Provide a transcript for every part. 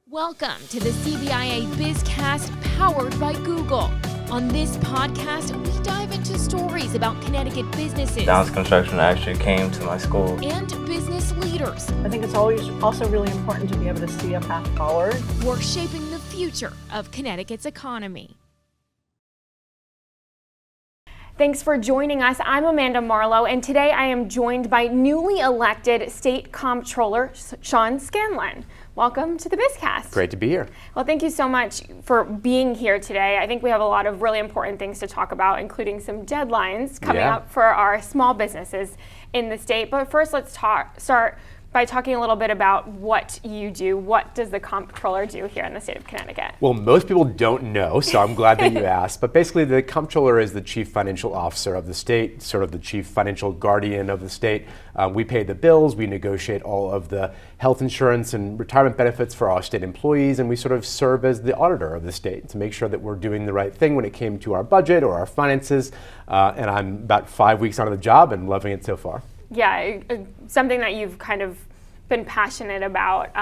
Welcome to the CBIA BizCast powered by Google. On this podcast, we dive into stories about Connecticut businesses. Downs Construction actually came to my school. And business leaders. I think it's always also really important to be able to see a path forward. Who are shaping the future of Connecticut's economy. Thanks for joining us. I'm Amanda Marlowe, and today I am joined by newly elected State Comptroller Sean Scanlon. Welcome to the BizCast. Great to be here. Well, thank you so much for being here today. I think we have a lot of really important things to talk about, including some deadlines coming up for our small businesses in the state. But first, let's start by talking a little bit about what you do. What does the Comptroller do here in the state of Connecticut? Well, most people don't know, so I'm glad that you asked. But basically, the Comptroller is the chief financial officer of the state, sort of the chief financial guardian of the state. We pay the bills, we negotiate all of the health insurance and retirement benefits for our state employees, and we sort of serve as the auditor of the state to make sure that we're doing the right thing when it came to our budget or our finances. And I'm about 5 weeks out of the job and loving it so far. Yeah, something that you've kind of been passionate about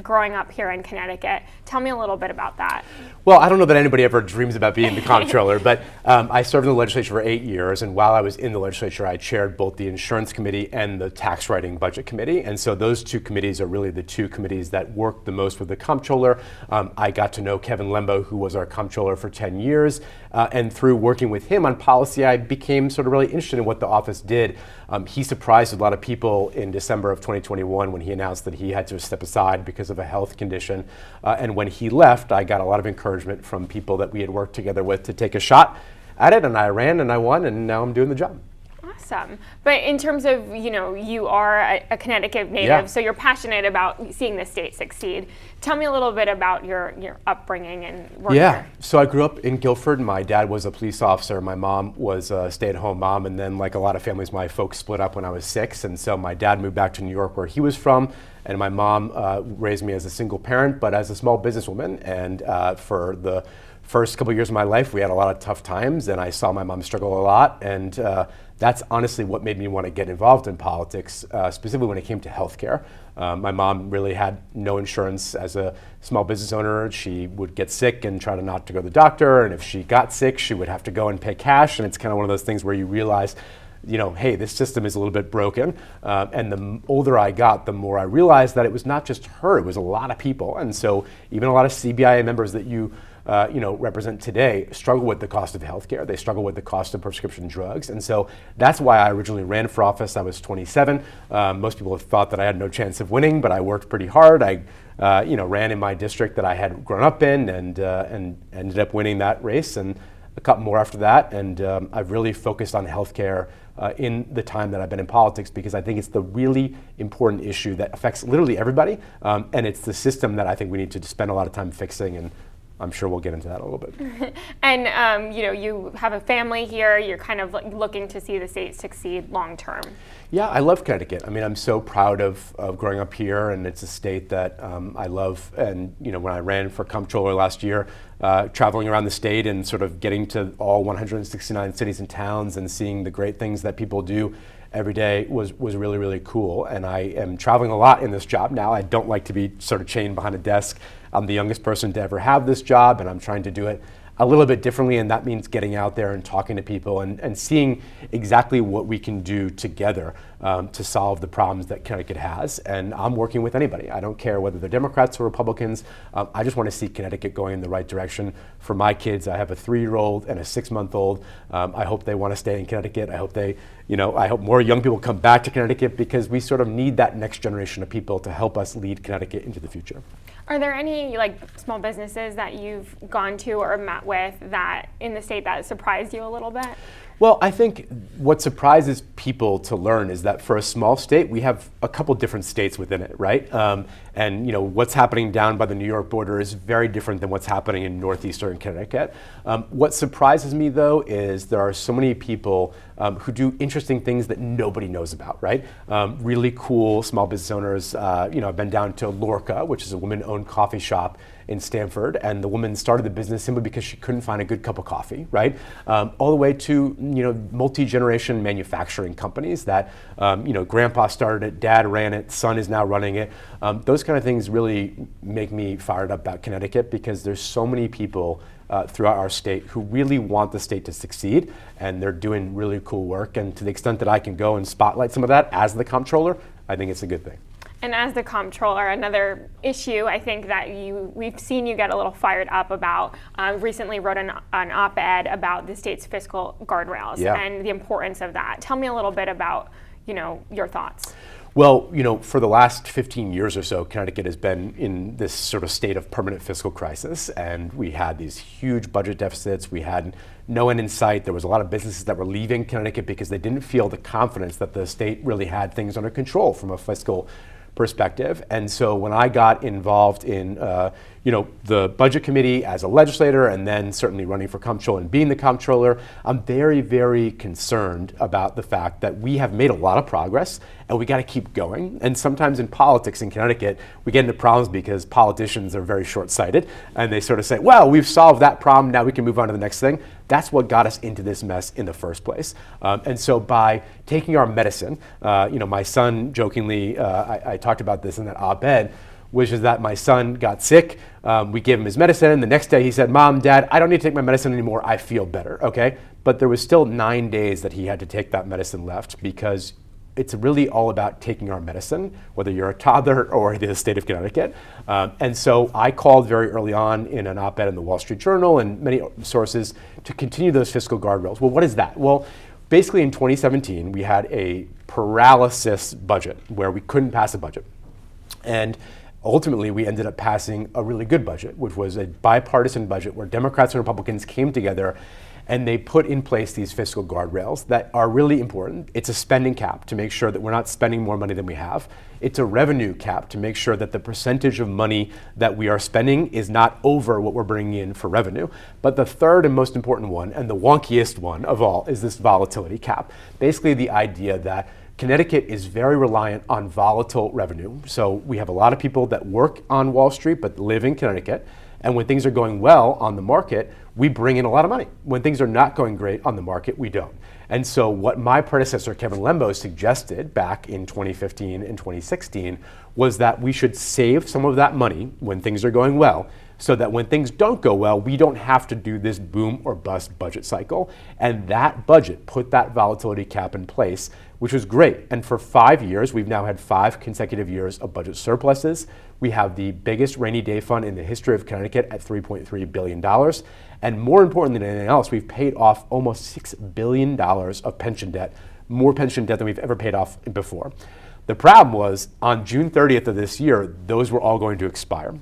growing up here in Connecticut. Tell me a little bit about that. Well, I don't know that anybody ever dreams about being the Comptroller, but I served in the legislature for 8 years, and while I was in the legislature, I chaired both the Insurance Committee and the Tax Writing Budget Committee, and so those two committees are really the two committees that work the most with the Comptroller. I got to know Kevin Lembo, who was our Comptroller for 10 years, and through working with him on policy, I became sort of really interested in what the office did. He surprised a lot of people in December of 2021 when he announced that he had to step aside because of a health condition. And when he left, I got a lot of encouragement from people that we had worked together with to take a shot at it, and I ran and I won, and now I'm doing the job. Awesome. But in terms of, you are a Connecticut native, so you're passionate about seeing the state succeed. Tell me a little bit about your upbringing and work here. So I grew up in Guilford. My dad was a police officer. My mom was a stay-at-home mom. And then, like a lot of families, my folks split up when I was 6. And so my dad moved back to New York, where he was from. And my mom raised me as a single parent, but as a small businesswoman. And for the first couple of years of my life, we had a lot of tough times. And I saw my mom struggle a lot. And that's honestly what made me want to get involved in politics, specifically when it came to healthcare. My mom really had no insurance as a small business owner. She would get sick and try to not to go to the doctor. And if she got sick, she would have to go and pay cash. And it's kind of one of those things where you realize, hey, this system is a little bit broken. And the older I got, the more I realized that it was not just her, it was a lot of people. And so even a lot of CBIA members that you represent today struggle with the cost of healthcare. They struggle with the cost of prescription drugs. And so that's why I originally ran for office. I was 27. Most people have thought that I had no chance of winning, but I worked pretty hard. I ran in my district that I had grown up in and ended up winning that race and a couple more after that. And I've really focused on healthcare in the time that I've been in politics, because I think it's the really important issue that affects literally everybody. And it's the system that I think we need to spend a lot of time fixing, and I'm sure we'll get into that a little bit. And you have a family here. You're kind of looking to see the state succeed long term. Yeah, I love Connecticut. I mean, I'm so proud of growing up here, and it's a state that I love. And when I ran for Comptroller last year, traveling around the state and sort of getting to all 169 cities and towns and seeing the great things that people do every day was really, really cool. And I am traveling a lot in this job now. I don't like to be sort of chained behind a desk. I'm the youngest person to ever have this job, and I'm trying to do it a little bit differently, and that means getting out there and talking to people and seeing exactly what we can do together to solve the problems that Connecticut has. And I'm working with anybody. I don't care whether they're Democrats or Republicans. I just want to see Connecticut going in the right direction for my kids. I have a 3-year-old and a 6-month-old. I hope they want to stay in Connecticut. I hope I hope more young people come back to Connecticut, because we sort of need that next generation of people to help us lead Connecticut into the future. Are there any small businesses that you've gone to or met with that in the state that surprised you a little bit? Well, I think what surprises people to learn is that for a small state, we have a couple different states within it, right? And what's happening down by the New York border is very different than what's happening in northeastern Connecticut. What surprises me, though, is there are so many people who do interesting things that nobody knows about, right? Really cool small business owners. I've been down to Lorca, which is a women-owned coffee shop in Stamford, and the woman started the business simply because she couldn't find a good cup of coffee, right? All the way to multi-generation manufacturing companies that, grandpa started it, dad ran it, son is now running it. Those kind of things really make me fired up about Connecticut because there's so many people throughout our state who really want the state to succeed, and they're doing really cool work. And to the extent that I can go and spotlight some of that as the Comptroller, I think it's a good thing. And as the Comptroller, another issue I think that we've seen you get a little fired up about, recently wrote an op-ed about the state's fiscal guardrails and the importance of that. Tell me a little bit about, your thoughts. Well, for the last 15 years or so, Connecticut has been in this sort of state of permanent fiscal crisis, and we had these huge budget deficits. We had no end in sight. There was a lot of businesses that were leaving Connecticut because they didn't feel the confidence that the state really had things under control from a fiscal perspective. And so when I got involved in the budget committee as a legislator, and then certainly running for Comptroller and being the Comptroller, I'm very, very concerned about the fact that we have made a lot of progress and we got to keep going. And sometimes in politics in Connecticut, we get into problems because politicians are very short-sighted and they sort of say, well, we've solved that problem, now we can move on to the next thing. That's what got us into this mess in the first place. And so by taking our medicine, my son jokingly, I talked about this in that op-ed, which is that my son got sick. We gave him his medicine, and the next day he said, Mom, Dad, I don't need to take my medicine anymore. I feel better, okay? But there was still 9 days that he had to take that medicine left because it's really all about taking our medicine, whether you're a toddler or the state of Connecticut. And so I called very early on in an op-ed in the Wall Street Journal and many sources to continue those fiscal guardrails. Well, what is that? Well, basically in 2017, we had a paralysis budget where we couldn't pass a budget. And ultimately, we ended up passing a really good budget, which was a bipartisan budget where Democrats and Republicans came together and they put in place these fiscal guardrails that are really important. It's a spending cap to make sure that we're not spending more money than we have. It's a revenue cap to make sure that the percentage of money that we are spending is not over what we're bringing in for revenue. But the third and most important one, and the wonkiest one of all, is this volatility cap. Basically the idea that Connecticut is very reliant on volatile revenue. So we have a lot of people that work on Wall Street but live in Connecticut. And when things are going well on the market, we bring in a lot of money. When things are not going great on the market, we don't. And so what my predecessor, Kevin Lembo, suggested back in 2015 and 2016 was that we should save some of that money when things are going well, so that when things don't go well, we don't have to do this boom or bust budget cycle. And that budget put that volatility cap in place, which was great. And for 5 years, we've now had 5 consecutive years of budget surpluses. We have the biggest rainy day fund in the history of Connecticut at $3.3 billion. And more important than anything else, we've paid off almost $6 billion of pension debt, more pension debt than we've ever paid off before. The problem was on June 30th of this year, those were all going to expire.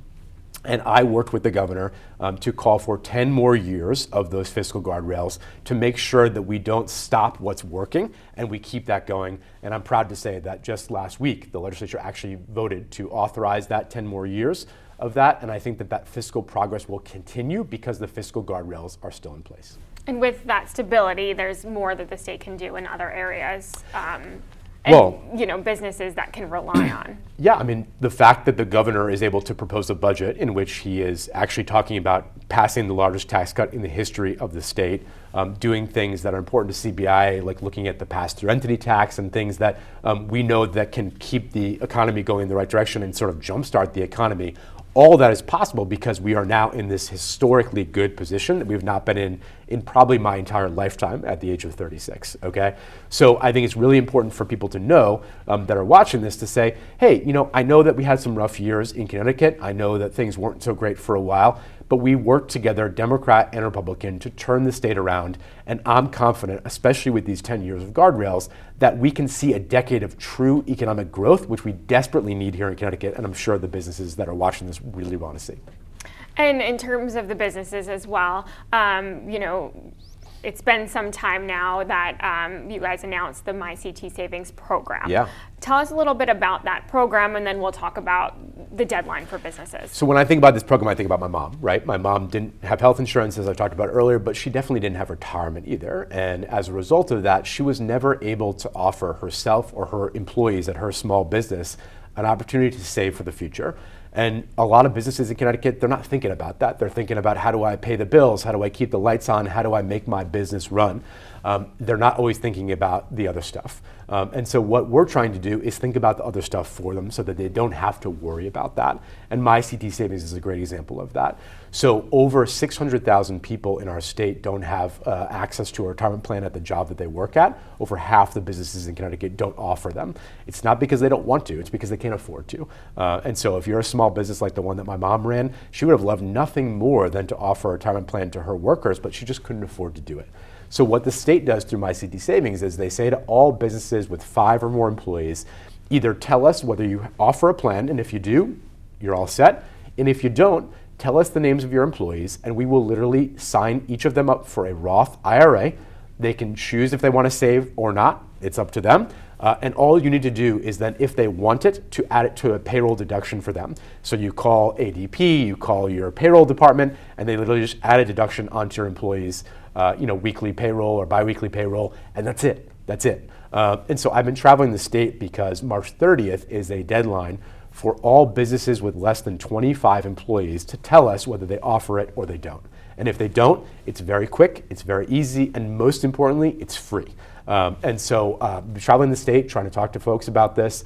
And I worked with the governor to call for 10 more years of those fiscal guardrails to make sure that we don't stop what's working and we keep that going. And I'm proud to say that just last week, the legislature actually voted to authorize that 10 more years of that. And I think that that fiscal progress will continue because the fiscal guardrails are still in place. And with that stability, there's more that the state can do in other areas. Businesses that can rely on. Yeah, I mean, the fact that the governor is able to propose a budget in which he is actually talking about passing the largest tax cut in the history of the state, doing things that are important to CBIA, like looking at the pass-through entity tax and things that we know that can keep the economy going in the right direction and sort of jumpstart the economy. All that is possible because we are now in this historically good position that we've not been in probably my entire lifetime at the age of 36, okay? So I think it's really important for people to know that are watching this to say, hey, I know that we had some rough years in Connecticut. I know that things weren't so great for a while, but we worked together, Democrat and Republican, to turn the state around. And I'm confident, especially with these 10 years of guardrails, that we can see a decade of true economic growth, which we desperately need here in Connecticut. And I'm sure the businesses that are watching this really want to see. And in terms of the businesses as well, it's been some time now that you guys announced the MyCTSavings program. Yeah. Tell us a little bit about that program, and then we'll talk about the deadline for businesses. So when I think about this program, I think about my mom, right? My mom didn't have health insurance, as I talked about earlier, but she definitely didn't have retirement either. And as a result of that, she was never able to offer herself or her employees at her small business an opportunity to save for the future. And a lot of businesses in Connecticut, they're not thinking about that. They're thinking about, how do I pay the bills? How do I keep the lights on? How do I make my business run? they're not always thinking about the other stuff. And so what we're trying to do is think about the other stuff for them so that they don't have to worry about that. And MyCTSavings is a great example of that. So over 600,000 people in our state don't have access to a retirement plan at the job that they work at. Over half the businesses in Connecticut don't offer them. It's not because they don't want to, it's because they can't afford to. And so if you're a small business like the one that my mom ran, she would have loved nothing more than to offer a retirement plan to her workers, but she just couldn't afford to do it. So what the state does through MyCTSavings is they say to all businesses with 5 or more employees, either tell us whether you offer a plan, and if you do, you're all set. And if you don't, tell us the names of your employees, and we will literally sign each of them up for a Roth IRA. They can choose if they want to save or not. It's up to them. And all you need to do is then, if they want it, to add it to a payroll deduction for them. So you call ADP, you call your payroll department, and they literally just add a deduction onto your employees' weekly payroll or biweekly payroll, and that's it. That's it. And so I've been traveling the state because March 30th is a deadline for all businesses with less than 25 employees to tell us whether they offer it or they don't. And if they don't, it's very quick, it's very easy, and most importantly, it's free. And so traveling the state, trying to talk to folks about this,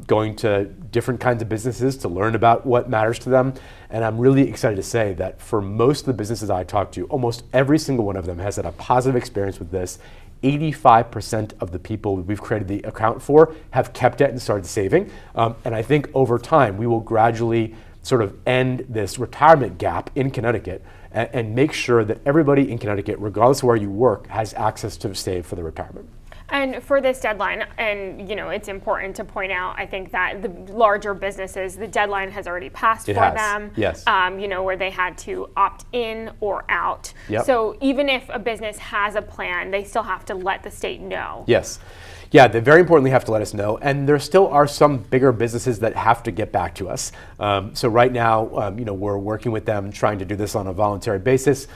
going to different kinds of businesses to learn about what matters to them. And I'm really excited to say that for most of the businesses I talk to, almost every single one of them has had a positive experience with this. 85% of the people we've created the account for have kept it and started saving. And I think over time, we will gradually sort of end this retirement gap in Connecticut and make sure that everybody in Connecticut, regardless of where you work, has access to save for their retirement. And for this deadline, and it's important to point out, I think that the larger businesses, the deadline has already passed for them. Yes. Where they had to opt in or out. Yep. So even if a business has a plan, they still have to let the state know. Yes. Yeah, they very importantly have to let us know. And there still are some bigger businesses that have to get back to us. So right now, we're working with them, trying to do this on a voluntary basis.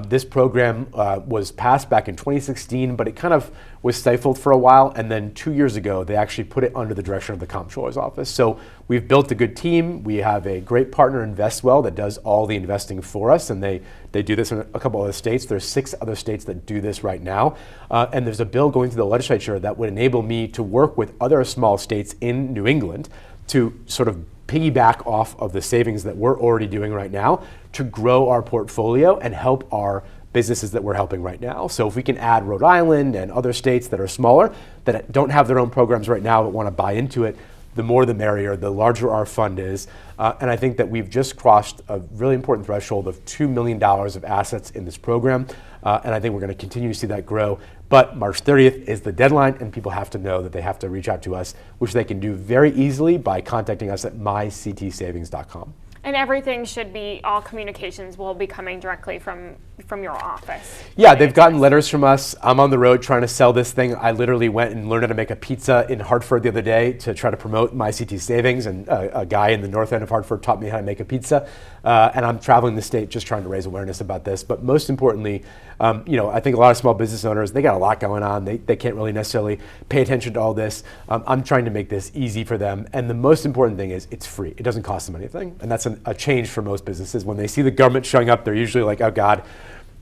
This program was passed back in 2016, but it kind of was stifled for a while. And then 2 years ago, they actually put it under the direction of the Comptroller's office. So we've built a good team. We have a great partner, InvestWell, that does all the investing for us. And they do this in a couple other states. There's 6 other states that do this right now. And there's a bill going through the legislature that would enable me to work with other small states in New England to sort of piggyback off of the savings that we're already doing right now to grow our portfolio and help our businesses that we're helping right now. So if we can add Rhode Island and other states that are smaller, that don't have their own programs right now but want to buy into it, the more the merrier, the larger our fund is. And I think that we've just crossed a really important threshold of $2 million of assets in this program. And I think we're going to continue to see that grow. But March 30th is the deadline, and people have to know that they have to reach out to us, which they can do very easily by contacting us at myctsavings.com. And everything should be, all communications will be coming directly from your office. Yeah, they've gotten letters from us. I'm on the road trying to sell this thing. I literally went and learned how to make a pizza in Hartford the other day to try to promote MyCTSavings, and a guy in the north end of Hartford taught me how to make a pizza. And I'm traveling the state just trying to raise awareness about this. But most importantly, I think a lot of small business owners, they got a lot going on. They can't really necessarily pay attention to all this. I'm trying to make this easy for them. And the most important thing is it's free. It doesn't cost them anything. And that's a change for most businesses. When they see the government showing up, they're usually like, oh God,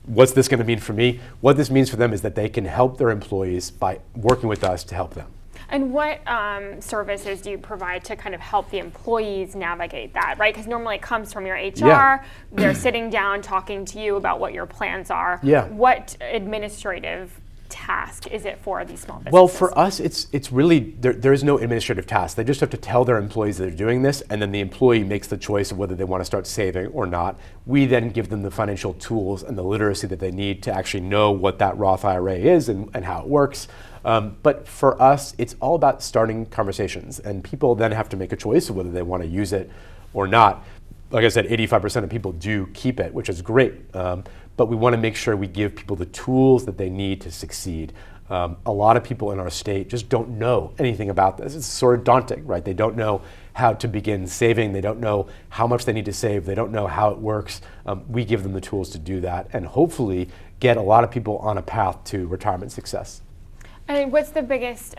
what's this going to mean for me? What this means for them is that they can help their employees by working with us to help them. And what services do you provide to kind of help the employees navigate that, right? Because normally it comes from your HR. Yeah. They're sitting down talking to you about what your plans are. Yeah. What administrative task is it for these small businesses? Well, for us, it's really, there is no administrative task. They just have to tell their employees that they're doing this, and then the employee makes the choice of whether they want to start saving or not. We then give them the financial tools and the literacy that they need to actually know what that Roth IRA is and how it works. But for us, it's all about starting conversations, and people then have to make a choice of whether they want to use it or not. Like I said, 85% of people do keep it, which is great. But we want to make sure we give people the tools that they need to succeed. A lot of people in our state just don't know anything about this. It's sort of daunting, right? They don't know how to begin saving. They don't know how much they need to save. They don't know how it works. We give them the tools to do that and hopefully get a lot of people on a path to retirement success. And what's the biggest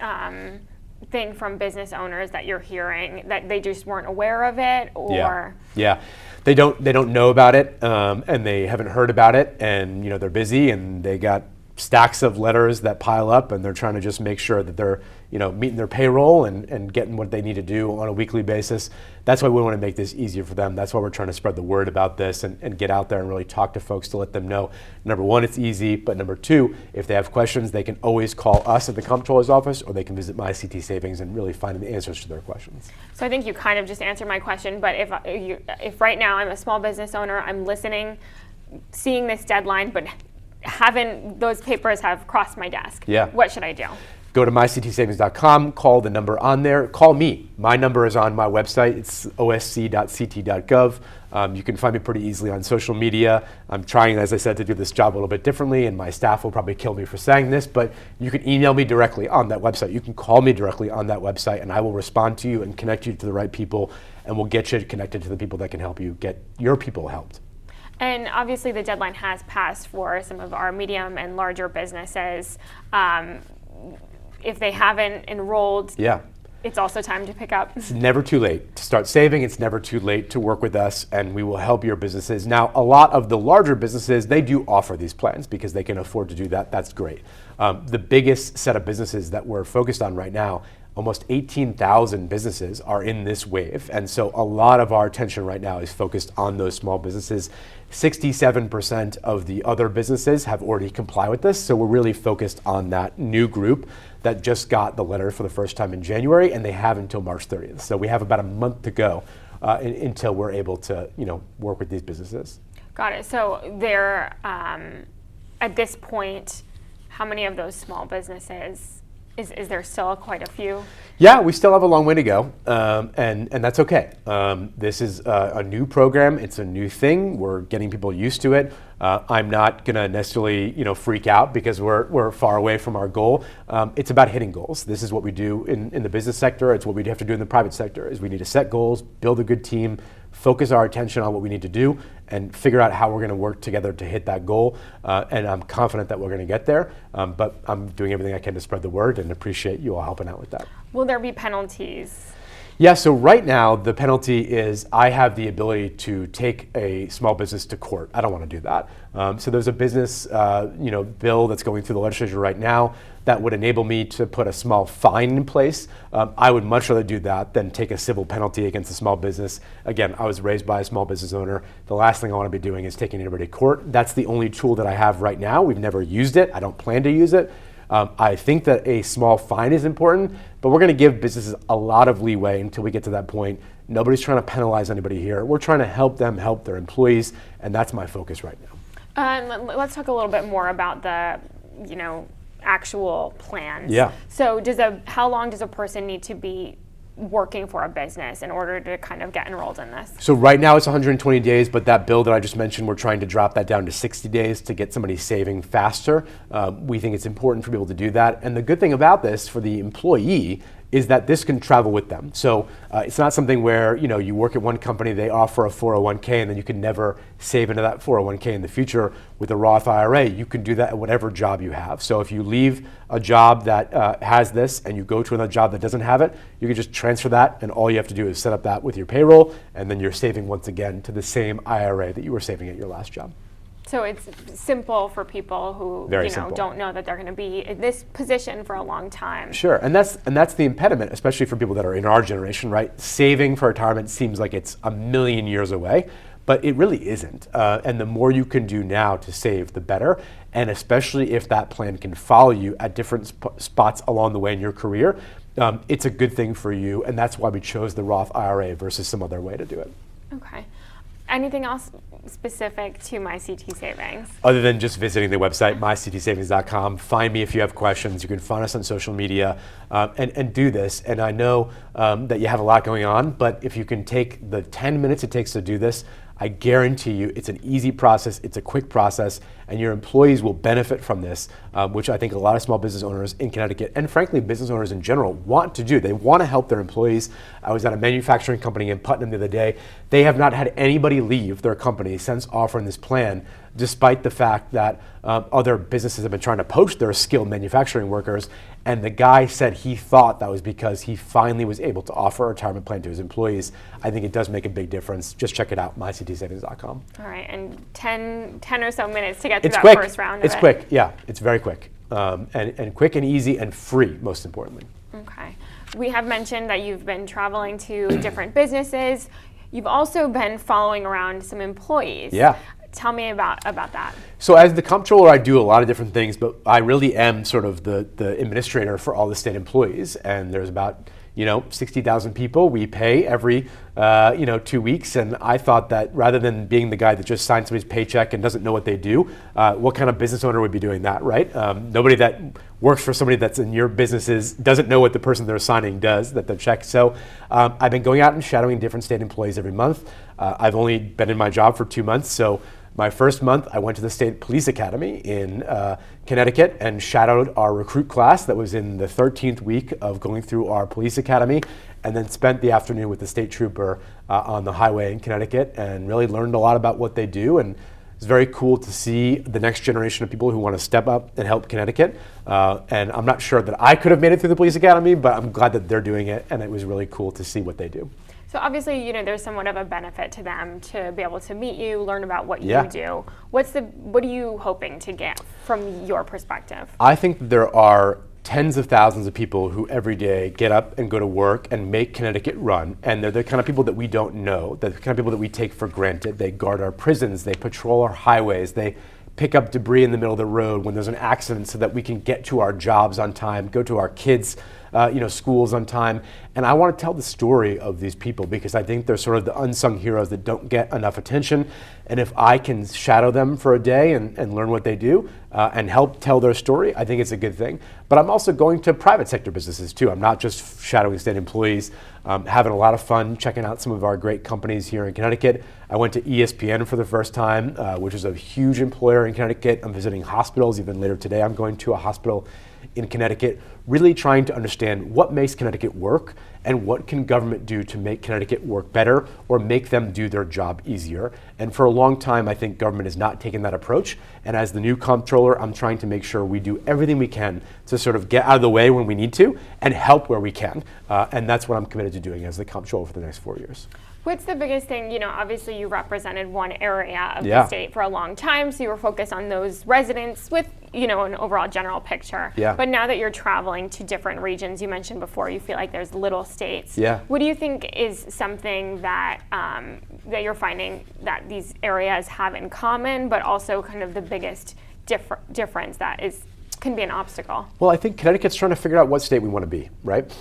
thing from business owners that you're hearing, that they just weren't aware of it, or? Yeah. They don't know about it, and they haven't heard about it, and they're busy and they got stacks of letters that pile up, and they're trying to just make sure that they're meeting their payroll and getting what they need to do on a weekly basis. That's why we want to make this easier for them. That's why we're trying to spread the word about this and get out there and really talk to folks to let them know, number one, it's easy, but number two, if they have questions, they can always call us at the Comptroller's office, or they can visit MyCTSavings and really find the answers to their questions. So I think you kind of just answered my question, but if right now I'm a small business owner, I'm listening, seeing this deadline, but those papers have crossed my desk. Yeah. What should I do? Go to MyCTSavings.com, call the number on there, call me. My number is on my website. It's osc.ct.gov. You can find me pretty easily on social media. I'm trying, as I said, to do this job a little bit differently, and my staff will probably kill me for saying this, but you can email me directly on that website. You can call me directly on that website, and I will respond to you and connect you to the right people, and we'll get you connected to the people that can help you get your people helped. And obviously the deadline has passed for some of our medium and larger businesses. If they haven't enrolled, it's also time to pick up. It's never too late to start saving. It's never too late to work with us, and we will help your businesses. Now, a lot of the larger businesses, they do offer these plans because they can afford to do that. That's great. The biggest set of businesses that we're focused on right now, almost 18,000 businesses are in this wave. And so a lot of our attention right now is focused on those small businesses. 67% of the other businesses have already complied with this. So we're really focused on that new group that just got the letter for the first time in January, and they have until March 30th. So we have about a month to go until we're able to work with these businesses. Got it. So they're, at this point, how many of those small businesses, is there still quite a few? Yeah, we still have a long way to go, and that's okay. This is a new program. It's a new thing. We're getting people used to it. I'm not going to necessarily freak out because we're far away from our goal. It's about hitting goals. This is what we do in the business sector. It's what we have to do in the private sector. Is we need to set goals, build a good team, focus our attention on what we need to do, and figure out how we're going to work together to hit that goal. And I'm confident that we're going to get there. But I'm doing everything I can to spread the word, and appreciate you all helping out with that. Will there be penalties? Yeah, so right now the penalty is I have the ability to take a small business to court. I don't want to do that. So there's a business bill that's going through the legislature right now that would enable me to put a small fine in place. I would much rather do that than take a civil penalty against a small business. Again, I was raised by a small business owner. The last thing I want to be doing is taking anybody to court. That's the only tool that I have right now. We've never used it. I don't plan to use it. I think that a small fine is important, but we're going to give businesses a lot of leeway until we get to that point. Nobody's trying to penalize anybody here. We're trying to help them help their employees, and that's my focus right now. Let's talk a little bit more about the, actual plans. Yeah. So how long does a person need to be working for a business in order to kind of get enrolled in this? So right now it's 120 days, but that bill that I just mentioned, we're trying to drop that down to 60 days to get somebody saving faster. We think it's important for people to do that. And the good thing about this for the employee is that this can travel with them. So it's not something where you work at one company, they offer a 401k, and then you can never save into that 401k in the future. With a Roth IRA, you can do that at whatever job you have. So if you leave a job that has this and you go to another job that doesn't have it, you can just transfer that, and all you have to do is set up that with your payroll, and then you're saving once again to the same IRA that you were saving at your last job. So it's simple for people who don't know that they're going to be in this position for a long time. Sure, and that's the impediment, especially for people that are in our generation, right? Saving for retirement seems like it's a million years away, but it really isn't. And the more you can do now to save, the better. And especially if that plan can follow you at different spots along the way in your career, it's a good thing for you. And that's why we chose the Roth IRA versus some other way to do it. Okay. Anything else specific to MyCTSavings? Other than just visiting the website, MyCTSavings.com. Find me if you have questions. You can find us on social media and do this. And I know that you have a lot going on, but if you can take the 10 minutes it takes to do this, I guarantee you it's an easy process, it's a quick process, and your employees will benefit from this, which I think a lot of small business owners in Connecticut, and frankly business owners in general, want to do. They want to help their employees. I was at a manufacturing company in Putnam the other day. They have not had anybody leave their company since offering this plan despite the fact that other businesses have been trying to poach their skilled manufacturing workers. And the guy said he thought that was because he finally was able to offer a retirement plan to his employees. I think it does make a big difference. Just check it out, MyCTSavings.com. All right, and 10 or so minutes to get through It's that quick. first round. It's quick, yeah. It's very quick. And quick and easy and free, most importantly. Okay. We have mentioned that you've been traveling to different businesses. You've also been following around some employees. Yeah. Tell me about that. So as the Comptroller, I do a lot of different things, but I really am sort of the administrator for all the state employees. And there's about 60,000 people we pay every 2 weeks. And I thought that rather than being the guy that just signs somebody's paycheck and doesn't know what they do, what kind of business owner would be doing that, right? Nobody that works for somebody that's in your businesses doesn't know what the person they're signing does, that they're checked. So I've been going out and shadowing different state employees every month. I've only been in my job for 2 months, so my first month, I went to the State Police Academy in Connecticut and shadowed our recruit class that was in the 13th week of going through our police academy, and then spent the afternoon with the state trooper on the highway in Connecticut and really learned a lot about what they do. And it's very cool to see the next generation of people who want to step up and help Connecticut. And I'm not sure that I could have made it through the police academy, but I'm glad that they're doing it, and it was really cool to see what they do. So obviously, there's somewhat of a benefit to them to be able to meet you, learn about what you do. What are you hoping to get from your perspective? I think there are tens of thousands of people who every day get up and go to work and make Connecticut run. And they're the kind of people that we don't know, the kind of people that we take for granted. They guard our prisons, they patrol our highways, they pick up debris in the middle of the road when there's an accident so that we can get to our jobs on time, go to our kids' schools on time. And I want to tell the story of these people because I think they're sort of the unsung heroes that don't get enough attention. And if I can shadow them for a day and learn what they do and help tell their story, I think it's a good thing. But I'm also going to private sector businesses too. I'm not just shadowing state employees, having a lot of fun checking out some of our great companies here in Connecticut. I went to ESPN for the first time, which is a huge employer in Connecticut. I'm visiting hospitals. Even later today, I'm going to a hospital in Connecticut, really trying to understand what makes Connecticut work and what can government do to make Connecticut work better or make them do their job easier. And for a long time, I think government has not taken that approach. And as the new Comptroller, I'm trying to make sure we do everything we can to sort of get out of the way when we need to and help where we can. And that's what I'm committed to doing as the Comptroller for the next 4 years. What's the biggest thing, obviously you represented one area of the state for a long time, so you were focused on those residents with, an overall general picture. Yeah. But now that you're traveling to different regions, you mentioned before, you feel like there's little states. Yeah. What do you think is something that that you're finding that these areas have in common, but also kind of the biggest difference that can be an obstacle? Well, I think Connecticut's trying to figure out what state we want to be, right?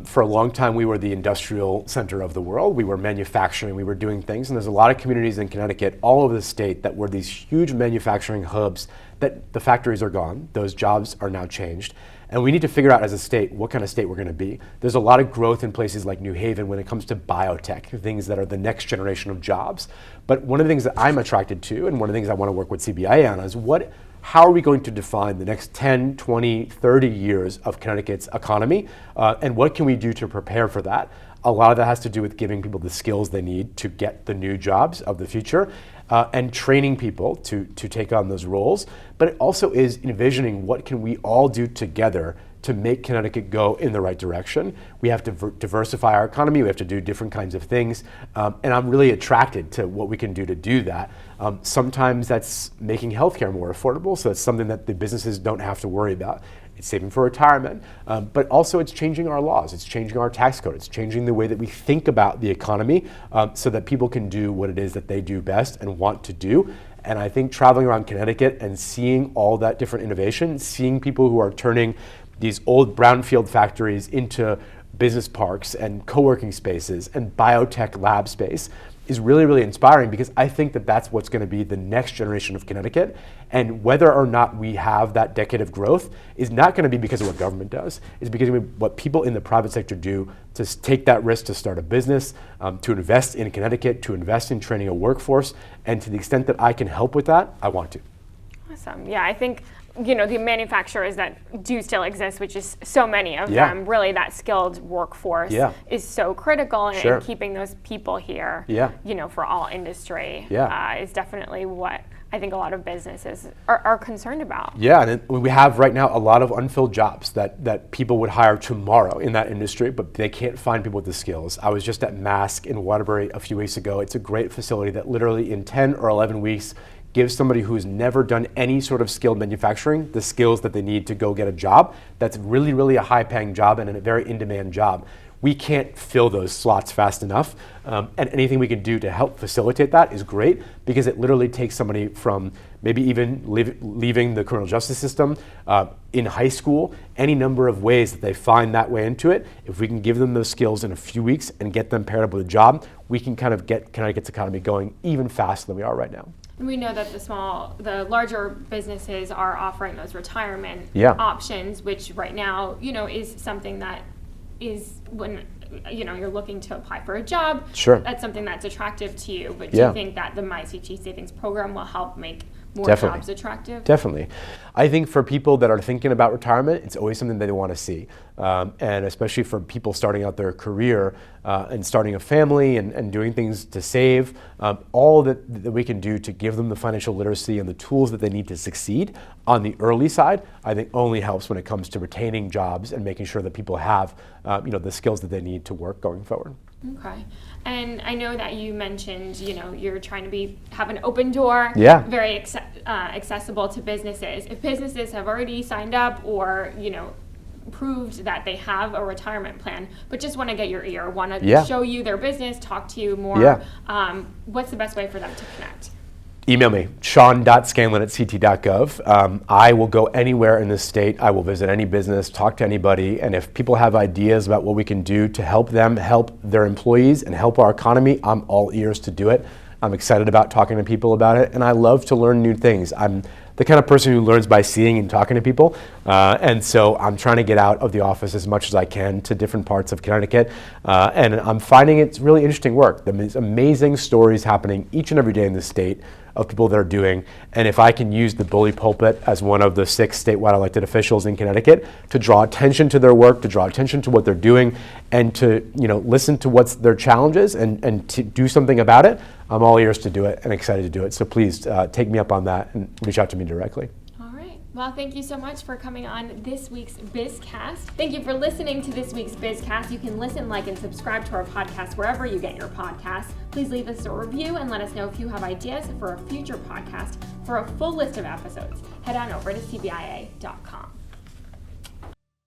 For a long time, we were the industrial center of the world. We were manufacturing, we were doing things, and there's a lot of communities in Connecticut all over the state that were these huge manufacturing hubs that the factories are gone, those jobs are now changed. And we need to figure out as a state what kind of state we're going to be. There's a lot of growth in places like New Haven when it comes to biotech, things that are the next generation of jobs. But one of the things that I'm attracted to, and one of the things I want to work with CBIA on, is how are we going to define the next 10, 20, 30 years of Connecticut's economy? And what can we do to prepare for that? A lot of that has to do with giving people the skills they need to get the new jobs of the future and training people to take on those roles. But it also is envisioning what can we all do together to make Connecticut go in the right direction. We have to diversify our economy. We have to do different kinds of things. And I'm really attracted to what we can do to do that. Sometimes that's making healthcare more affordable, so it's something that the businesses don't have to worry about. It's saving for retirement, but also it's changing our laws. It's changing our tax code. It's changing the way that we think about the economy so that people can do what it is that they do best and want to do. And I think traveling around Connecticut and seeing all that different innovation, seeing people who are turning these old brownfield factories into business parks and co-working spaces and biotech lab space is really, really inspiring, because I think that that's what's going to be the next generation of Connecticut. And whether or not we have that decade of growth is not going to be because of what government does. It's because of what people in the private sector do to take that risk to start a business, to invest in Connecticut, to invest in training a workforce. And to the extent that I can help with that, I want to. Awesome. Yeah, I think the manufacturers that do still exist, which is so many of them, really that skilled workforce is so critical, and, and keeping those people here, for all industry is definitely what I think a lot of businesses are concerned about. Yeah, and we have right now a lot of unfilled jobs that people would hire tomorrow in that industry, but they can't find people with the skills. I was just at Mask in Waterbury a few weeks ago. It's a great facility that literally in 10 or 11 weeks gives somebody who's never done any sort of skilled manufacturing the skills that they need to go get a job that's really, really a high-paying job and a very in-demand job. We can't fill those slots fast enough, and anything we can do to help facilitate that is great, because it literally takes somebody from maybe even leaving the criminal justice system, in high school, any number of ways that they find that way into it. If we can give them those skills in a few weeks and get them paired up with a job, we can kind of get Connecticut's economy going even faster than we are right now. We know that the larger businesses are offering those retirement options, which right now, is something that is when, you're looking to apply for a job. Sure. That's something that's attractive to you. But do you think that the MyCTSavings program will help make more jobs attractive? Definitely. I think for people that are thinking about retirement, it's always something that they want to see. And especially for people starting out their career and starting a family and doing things to save, all that we can do to give them the financial literacy and the tools that they need to succeed on the early side, I think only helps when it comes to retaining jobs and making sure that people have the skills that they need to work going forward. Okay. And I know that you mentioned, you're trying to have an open door, very accessible to businesses. If businesses have already signed up or, proved that they have a retirement plan, but just want to get your ear, want to show you their business, talk to you more, what's the best way for them to connect? Email me, sean.scanlon@ct.gov. I will go anywhere in this state. I will visit any business, talk to anybody, and if people have ideas about what we can do to help them, help their employees, and help our economy, I'm all ears to do it. I'm excited about talking to people about it, and I love to learn new things. I'm the kind of person who learns by seeing and talking to people, and so I'm trying to get out of the office as much as I can to different parts of Connecticut, and I'm finding it's really interesting work. There's amazing stories happening each and every day in the state of people that are doing, and if I can use the bully pulpit as one of the 6 statewide elected officials in Connecticut to draw attention to their work, to draw attention to what they're doing, and to listen to what's their challenges and to do something about it, I'm all ears to do it and excited to do it. So please take me up on that and reach out to me directly. All right. Well, thank you so much for coming on this week's BizCast. Thank you for listening to this week's BizCast. You can listen, like, and subscribe to our podcast wherever you get your podcasts. Please leave us a review and let us know if you have ideas for a future podcast. For a full list of episodes, head on over to CBIA.com.